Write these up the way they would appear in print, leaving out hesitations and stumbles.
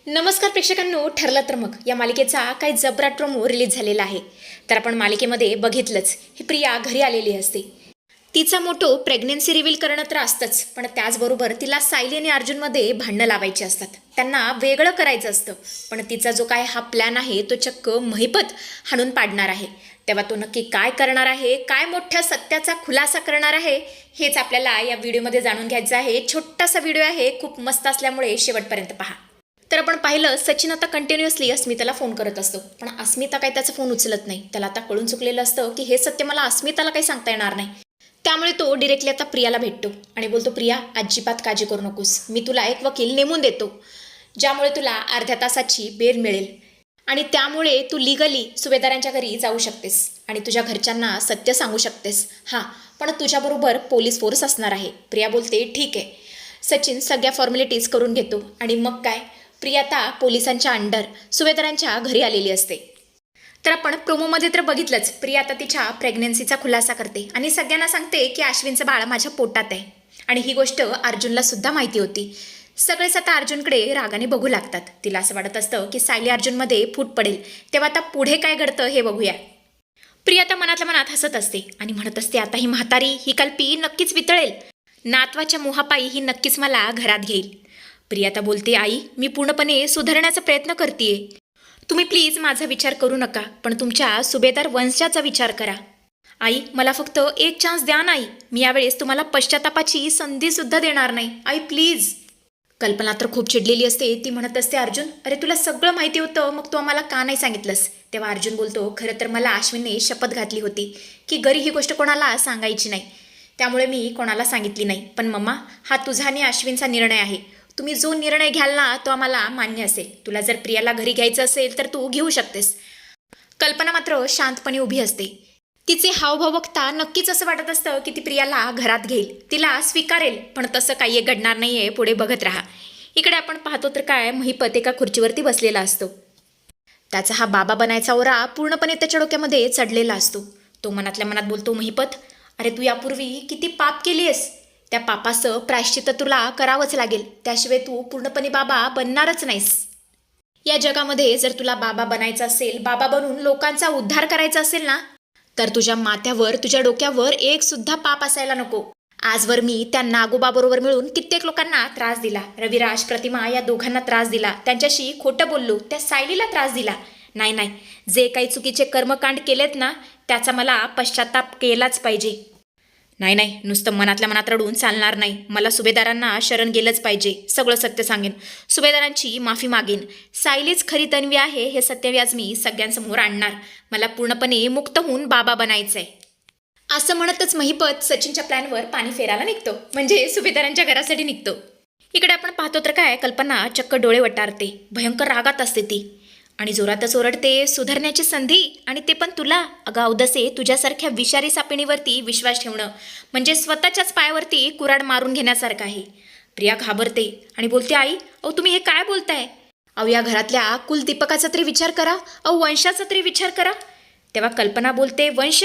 नमस्कार प्रेक्षकांनो, ठरलं तर मग या मालिकेचा काही जबराट प्रोमो रिलीज झालेला आहे. तर आपण मालिकेमध्ये बघितलंच, ही प्रिया घरी आलेली असते. तिचा मोठो प्रेग्नन्सी रिव्हील करणं तर असतंच, पण त्याचबरोबर तिला सायली आणि अर्जुनमध्ये भांडणं लावायची असतात. त्यांना वेगळं करायचं असतं. पण तिचा जो काय हा प्लॅन आहे तो चक्क महिपत हाणून पाडणार आहे. तेव्हा तो नक्की काय करणार आहे, काय मोठ्या सत्याचा खुलासा करणार आहे, हेच आपल्याला या व्हिडिओमध्ये जाणून घ्यायचं आहे. छोटासा व्हिडिओ आहे, खूप मस्त असल्यामुळे शेवटपर्यंत पहा. तर आपण पाहिलं, सचिन आता कंटिन्युअसली अस्मिताला फोन करत असतो, पण अस्मिता काही त्याचा फोन उचलत नाही. त्याला आता कळून चुकलेलं असतं की हे सत्य मला अस्मिताला काही सांगता येणार नाही. त्यामुळे तो डिरेक्टली आता प्रियाला भेटतो आणि बोलतो, प्रिया अजिबात काळजी करू नकोस, मी तुला एक वकील नेमून देतो, ज्यामुळे तुला अर्ध्या तासाची बेल मिळेल आणि त्यामुळे तू लिगली सुभेदारांच्या घरी जाऊ शकतेस आणि तुझ्या घरच्यांना सत्य सांगू शकतेस. हां, पण तुझ्याबरोबर पोलीस फोर्स असणार आहे. प्रिया बोलते, ठीक आहे. सचिन सगळ्या फॉर्मॅलिटीज करून घेतो आणि मग काय, प्रिया आता पोलिसांच्या अंडर सुभेदारांच्या घरी आलेली असते. तर आपण प्रोमोमध्ये तर बघितलंच, प्रिया आता तिच्या प्रेग्नन्सीचा खुलासा करते आणि सगळ्यांना सांगते की अश्विनचं बाळ माझ्या पोटात आहे. आणि ही गोष्ट अर्जुनला सुद्धा माहिती होती. सगळेच आता अर्जुनकडे रागाने बघू लागतात. तिला असं वाटत असतं की सायली अर्जुनमध्ये फूट पडेल. तेव्हा आता पुढे काय घडतं हे बघूया. प्रिया आता मनातल्या मनात हसत असते आणि म्हणत असते, आता ही म्हातारी ही कल्पी नक्कीच वितळेल. नातवाच्या मोहापायी ही नक्कीच मला घरात घेईल. प्रिया आता बोलते, आई मी पूर्णपणे सुधारण्याचा प्रयत्न करतेय. तुम्ही प्लीज माझा विचार करू नका, पण तुमच्या सुभेदार वंशाचा विचार करा. आई मला फक्त एक चान्स द्या ना आई, मी यावेळेस तुम्हाला पश्चातापाची संधीसुद्धा देणार नाही. आई प्लीज. कल्पना तर खूप चिडलेली असते. ती म्हणत असते, अर्जुन अरे तुला सगळं माहिती होतं, मग तू आम्हाला का नाही सांगितलंस. तेव्हा अर्जुन बोलतो, खरं तर मला अश्विनने शपथ घातली होती की घरी ही गोष्ट कोणाला सांगायची नाही, त्यामुळे मी कोणाला सांगितली नाही. पण मम्मा, हा तुझा आणि अश्विनचा निर्णय आहे. तुम्ही जो निर्णय घ्याल ना तो आम्हाला मान्य असेल. तुला जर प्रियाला घरी घ्यायचं असेल तर तू घेऊ शकतेस. कल्पना मात्र शांतपणे उभी असते. तिचे हावभाव बघता नक्कीच असं वाटत असतं की ती प्रियाला घरात घेईल, तिला स्वीकारेल. पण तसं काही घडणार नाहीये. पुढे बघत राहा. इकडे आपण पाहतो तर काय, महिपत एका खुर्चीवरती बसलेला असतो. त्याचा हा बाबा बनायचा ओरा पूर्णपणे त्याच्या डोक्यामध्ये चढलेला असतो. तो मनातल्या मनात बोलतो, महिपत अरे तू यापूर्वी किती पाप केलीस, त्या पापाचं प्रायश्चित्त तुला करावंच लागेल. त्याशिवाय तू पूर्णपणे बाबा बनणारच नाहीस. या जगामध्ये जर तुला बाबा बनायचं असेल, बाबा बनून लोकांचा उद्धार करायचा असेल ना, तर तुझ्या माथ्यावर, तुझ्या डोक्यावर एक सुद्धा पाप असायला नको. आजवर मी त्या नागोबाबरोबर मिळून कित्येक लोकांना त्रास दिला. रविराज, प्रतिमा या दोघांना त्रास दिला. त्यांच्याशी खोटं बोललो. त्या सायलीला त्रास दिला. नाही नाही, जे काही चुकीचे कर्मकांड केलेत ना, त्याचा मला पश्चाताप केलाच पाहिजे. नाही नाही, नुसतं मनातल्या मनात रडून चालणार नाही. मला सुभेदारांना शरण गेलंच पाहिजे. सगळं सत्य सांगेन, सुभेदारांची माफी मागेन. सायलीच खरी तन्वी आहे हे सत्यव्याज मी सगळ्यांसमोर आणणार. मला पूर्णपणे मुक्त होऊन बाबा बनायचंय. असं म्हणतच महिपत सचिनच्या प्लॅनवर पाणी फेरायला निघतो, म्हणजे सुभेदारांच्या घरासाठी निघतो. इकडे आपण पाहतो तर काय, कल्पना चक्क डोळे वटारते. भयंकर रागात असते ती आणि जोरातच ओरडते, सुधारण्याची संधी आणि ते पण तुला. अगं अवदसे, तुझ्यासारख्या विषारी सापिणीवरती विश्वास ठेवणं म्हणजे स्वतःच्याच पायावरती कुऱ्हाड मारून घेण्यासारखं आहे. प्रिया घाबरते आणि बोलते, आई अहो तुम्ही हे काय बोलताय. अहो या घरातल्या कुलदीपकाचा तरी विचार करा, अहो वंशाचा तरी विचार करा. तेव्हा कल्पना बोलते, वंश.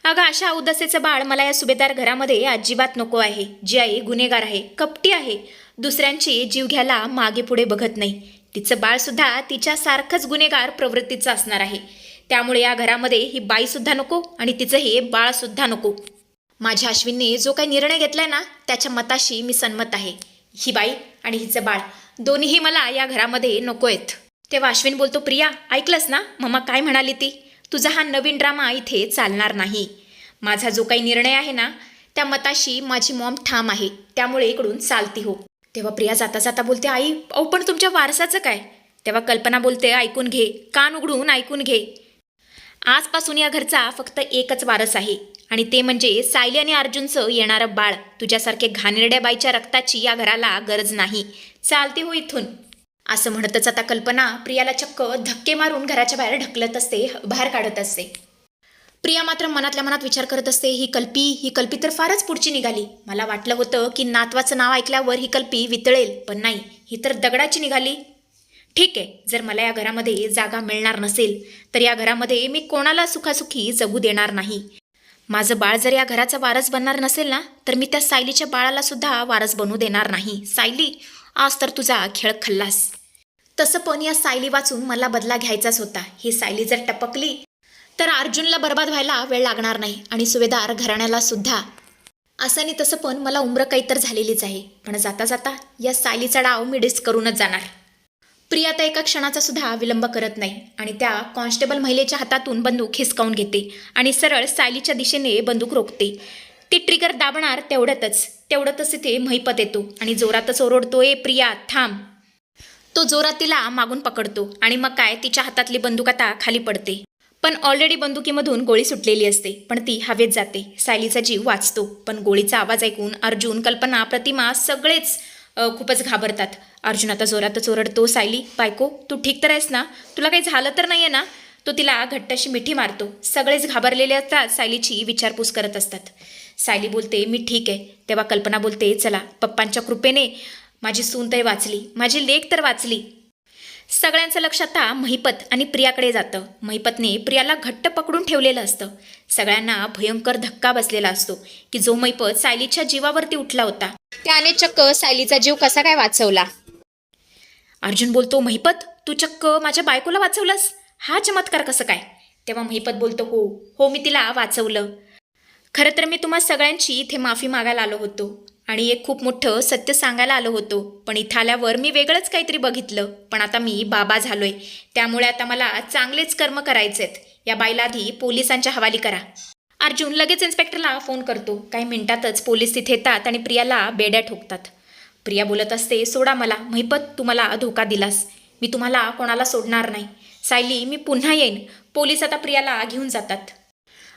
अगं अशा अवदसेचं बाळ मला या सुभेदार घरामध्ये अजिबात नको आहे. जी आई गुन्हेगार आहे, कपटी आहे, दुसऱ्यांची जीव घ्यायला मागे पुढे बघत नाही. तिचं बाळसुद्धा तिच्यासारखंच गुन्हेगार प्रवृत्तीचं असणार आहे. त्यामुळे या घरामध्ये ही बाईसुद्धा नको आणि तिचं हे बाळसुद्धा नको. माझ्या अश्विनने जो काही निर्णय घेतलाय ना, त्याच्या मताशी मी संमत आहे. ही बाई आणि हिचं बाळ दोन्हीही मला या घरामध्ये नको आहेत. तेव्हा अश्विन बोलतो, प्रिया ऐकलंस ना मम्मा काय म्हणाली ती. तुझा हा नवीन ड्रामा इथे चालणार नाही. माझा जो काही निर्णय आहे ना, त्या मताशी माझी मॉम ठाम आहे. त्यामुळे इकडून चालती हो. तेव्हा प्रिया जाता जाता बोलते, आई अहो पण तुमच्या वारसाचं काय. तेव्हा कल्पना बोलते, ऐकून घे, कान उघडून ऐकून घे. आजपासून या घरचा फक्त एकच वारस आहे आणि ते म्हणजे सायली आणि अर्जुनचं येणारं बाळ. तुझ्यासारखे घाणेरड्या बाईच्या रक्ताची या घराला गरज नाही. चालते हो इथून. असं म्हणतच आता कल्पना प्रियाला चक्क धक्के मारून घराच्या बाहेर ढकलत असते, बाहेर काढत असते. प्रिया मात्र मनातल्या मनात विचार करत असते, ही कल्पी तर फारच पुढची निघाली. मला वाटलं होतं की नातवाचं नाव ऐकल्यावर ही कल्पी वितळेल, पण नाही, ही तर दगडाची निघाली. ठीक आहे, जर मला या घरामध्ये जागा मिळणार नसेल तर या घरामध्ये मी कोणाला सुखासुखी जगू देणार नाही. माझं बाळ जर या घराचा वारस बनणार नसेल ना, तर मी त्या सायलीच्या बाळाला सुद्धा वारस बनू देणार नाही. सायली, आज तर तुझा खेळ खल्लास. तसं पण या सायली वाचून मला बदला घ्यायचाच होता. ही सायली जर टपकली तर अर्जुनला बर्बाद व्हायला वेळ लागणार नाही आणि सुभेदार घराण्याला सुद्धा. असं आणि तसं पण मला उम्र काही तर झालेलीच आहे, पण जाता जाता या सायलीचा डाव मी डिस्क करूनच जाणार. प्रिया तर एका क्षणाचा सुद्धा विलंब करत नाही आणि त्या कॉन्स्टेबल महिलेच्या हातातून बंदूक हिसकावून घेते आणि सरळ सायलीच्या दिशेने बंदूक रोखते. ती ट्रिगर दाबणार तेवढ्यातच तिथे महिपत येतो आणि जोरातच ओरडतो, ए प्रिया थांब. तो जोरात तिला मागून पकडतो आणि मग काय तिच्या हातातली बंदूक आता खाली पडते. पण ऑलरेडी बंदुकीमधून गोळी सुटलेली असते, पण ती हवेत जाते. सायलीचा जीव वाचतो, पण गोळीचा आवाज ऐकून अर्जुन, कल्पना, प्रतिमा सगळेच खूपच घाबरतात. अर्जुन आता जोरातच ओरडतो, सायली बायको तू ठीक तर आहेस ना? तुला काही झालं तर नाही आहे ना? तो तिला घट्ट अशी मिठी मारतो. सगळेच घाबरलेले असतात, सायलीची विचारपूस करत असतात. सायली बोलते, मी ठीक आहे. तेव्हा कल्पना बोलते, चला पप्पांच्या कृपेने माझी सून तरी वाचली, माझी लेक तर वाचली. सगळ्यांचं लक्ष आता महिपत आणि प्रियाकडे जातं. महिपतने प्रियाला घट्ट पकडून ठेवलेलं असतं. सगळ्यांना भयंकर धक्का बसलेला असतो की जो महिपत सायलीच्या जीवावरती उठला होता त्याने चक्क सायलीचा जीव कसा काय वाचवला. अर्जुन बोलतो, महिपत तू चक्क माझ्या बायकोला वाचवलंस, हा चमत्कार कसं काय? तेव्हा महिपत बोलतो, हो मी तिला वाचवलं. खरं तर मी तुम्हा सगळ्यांची इथे माफी मागायला आलो होतो आणि एक खूप मोठं सत्य सांगायला आलो होतो, पण इथं आल्यावर मी वेगळंच काहीतरी बघितलं. पण आता मी बाबा झालोय, त्यामुळे आता मला चांगलेच कर्म करायचेत. या बाईला आधी पोलिसांच्या हवाली करा. अर्जुन लगेच इन्स्पेक्टरला फोन करतो. काही मिनिटातच पोलीस तिथे येतात आणि प्रियाला बेड्या ठोकतात. प्रिया बोलत असते, सोडा मला. महिपत तू मला धोका दिलास, मी तुम्हाला कोणाला सोडणार नाही. सायली मी पुन्हा येईन. पोलीस आता प्रियाला घेऊन जातात.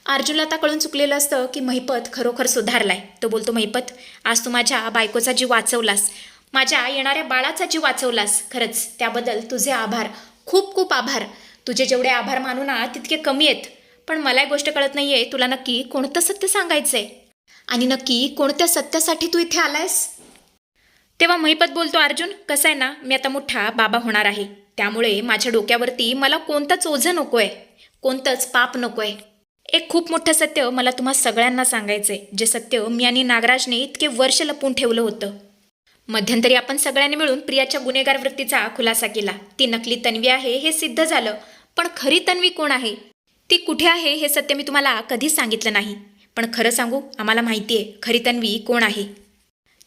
अर्जुनला आता कळून चुकलेलं असतं की महिपत खरोखर सुधारलाय. तो बोलतो, महिपत आज तू माझ्या बायकोचा जीव वाचवलास, माझ्या येणाऱ्या बाळाचा जीव वाचवलास. खरंच त्याबद्दल तुझे आभार, खूप खूप आभार. तुझे जेवढे आभार मानू ना तितके कमी आहेत. पण मला एक गोष्ट कळत नाहीये, तुला नक्की कोणतं सत्य सांगायचंय आणि नक्की कोणत्या सत्यासाठी तू इथे आलायस? तेव्हा महिपत बोलतो, अर्जुन कसं आहे ना, मी आता मोठा बाबा होणार आहे, त्यामुळे माझ्या डोक्यावरती मला कोणतंच ओझं नकोय, कोणतंच पाप नकोय. एक खूप मोठं सत्य मला तुम्हा सगळ्यांना सांगायचंय, जे सत्य मी आणि नागराजने इतके वर्ष लपवून ठेवलं होतं. मध्यंतरी आपण सगळ्यांनी मिळून प्रियाच्या गुन्हेगार वृत्तीचा खुलासा केला. ती नकली तन्वी आहे हे सिद्ध झालं, पण खरी तन्वी कोण आहे, ती कुठे आहे हे सत्य मी तुम्हाला कधीच सांगितलं नाही. पण खरं सांगू, आम्हाला माहिती आहे खरी तन्वी कोण आहे.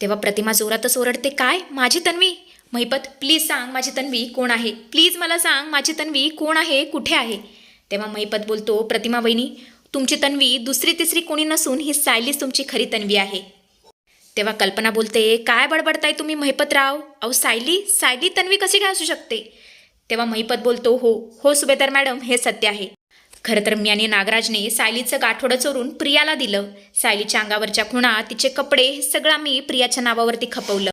तेव्हा प्रतिमा जोरातच ओरडते, काय माझी तन्वी? महिपत प्लीज सांग माझी तन्वी कोण आहे, प्लीज मला सांग माझी तन्वी कोण आहे, कुठे आहे? तेव्हा महिपत बोलतो, प्रतिमा वहिनी तुमची तन्वी दुसरी तिसरी कोणी नसून ही सायलीच तुमची खरी तन्वी आहे. तेव्हा कल्पना बोलते, काय बडबडताय तुम्ही महिपतराव? अहो सायली तन्वी कशी काय असू शकते? तेव्हा महिपत बोलतो, हो सुभेदार मॅडम हे सत्य आहे. खरं तर मी आणि नागराजने सायलीचं गाठोडं चोरून प्रियाला दिलं. सायलीच्या अंगावरच्या खुणा, तिचे कपडे हे सगळं आम्ही प्रियाच्या नावावरती खपवलं.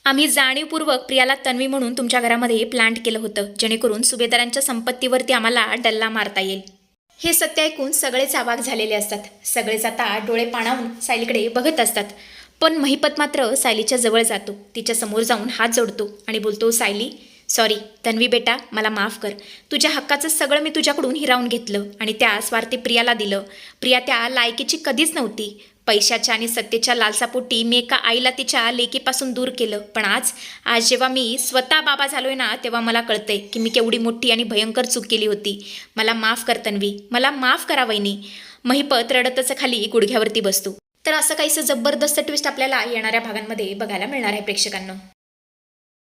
आम्ही जाणीवपूर्वक प्रियाला तन्वी म्हणून तुमच्या घरामध्ये प्लांट केलं होतं, जेणेकरून सुभेदारांच्या संपत्तीवरती आम्हाला डल्ला मारता येईल. हे सत्य ऐकून सगळेच अवाक झालेले असतात. सगळेच आता डोळे पाणावून सायलीकडे बघत असतात. पण महिपत मात्र सायलीच्या जवळ जातो, तिच्या समोर जाऊन हात जोडतो आणि बोलतो, सायली सॉरी, तन्वी बेटा मला माफ कर. तुझ्या हक्काचं सगळं मी तुझ्याकडून हिरावून घेतलं आणि त्या स्वार्थी प्रियाला दिलं. प्रिया त्या लायकीची कधीच नव्हती. पैशाच्या आणि सत्तेच्या लालसापोटी मी एका आईला तिच्या लेकीपासून दूर केलं. पण आज जेव्हा मी स्वतः बाबा झालोय ना, तेव्हा मला कळतंय की मी केवढी मोठी आणि भयंकर चूक केली होती. मला माफ कर तन्वी, मला माफ करा वहिनी. महिपत रडतच खाली गुडघ्यावरती बसतो. तर असं काहीसं जबरदस्त ट्विस्ट आपल्याला येणाऱ्या भागांमध्ये बघायला मिळणार आहे प्रेक्षकांनो.